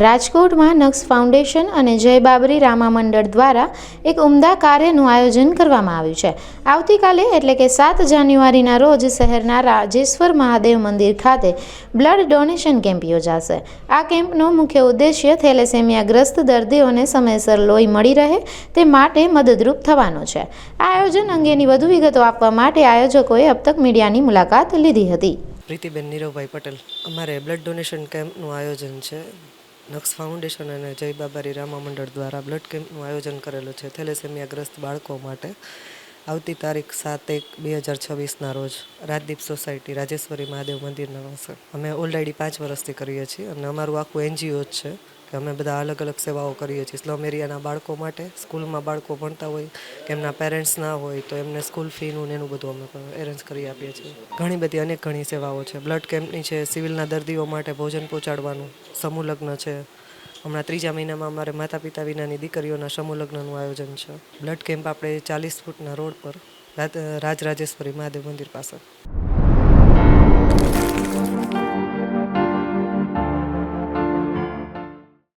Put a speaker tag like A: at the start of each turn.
A: રાજકોટમાં નક્સ ફાઉન્ડેશન અને જય બાબરી રામા મંડળ દ્વારા એક ઉમદા કાર્યનું આયોજન કરવામાં આવ્યું છે। આવતીકાલે એટલે કે 7 જાન્યુઆરીના રોજ શહેરના રાજેશ્વર મહાદેવ મંદિર ખાતે બ્લડ ડોનેશન કેમ્પ યોજાશે। આ કેમ્પનો મુખ્ય ઉદ્દેશ્ય થેલેસેમિયાગ્રસ્ત દર્દીઓને સમયસર લોહી મળી રહે તે માટે મદદરૂપ થવાનો છે। આ આયોજન અંગેની વધુ વિગતો આપવા માટે આયોજકોએ अब तक મીડિયાની મુલાકાત લીધી હતી।
B: પ્રીતિબેન નીરવભાઈ પટેલ, અમારે બ્લડ ડોનેશન કેમ્પનું આયોજન છે। નક્સ ફાઉન્ડેશન અને જય બાબારી રામા મંડળ દ્વારા બ્લડ કેમ્પનું આયોજન કરેલું છે થેલેસેમિયાગ્રસ્ત બાળકો માટે। આવતી તારીખ 7/1/2026ના રોજ રાજદીપ સોસાયટી રાજેશ્વરી મહાદેવ મંદિરના પાસે અમે ઓલરેડી 5 વર્ષથી કરીએ છીએ અને અમારું આખું NGO જ છે કે અમે બધા અલગ અલગ સેવાઓ કરીએ છીએ। સ્લમ એરિયાના બાળકો માટે, સ્કૂલમાં બાળકો ભણતા હોય કે એમના પેરેન્ટ્સ ના હોય તો એમને સ્કૂલ ફીનું ને એનું બધું અમે એરેન્જ કરી આપીએ છીએ। ઘણી બધી ઘણી સેવાઓ છે। બ્લડ કેમ્પની છે, સિવિલના દર્દીઓ માટે ભોજન પહોંચાડવાનું, સમૂહ લગ્ન છે। હમણાં 3જા મહિનામાં અમારે માતા પિતા વિનાની દીકરીઓના સમૂહ લગ્નનું આયોજન છે। બ્લડ કેમ્પ આપણે 40 ફૂટના રોડ પર રાજરાજેશ્વરી મહાદેવ મંદિર પાસે।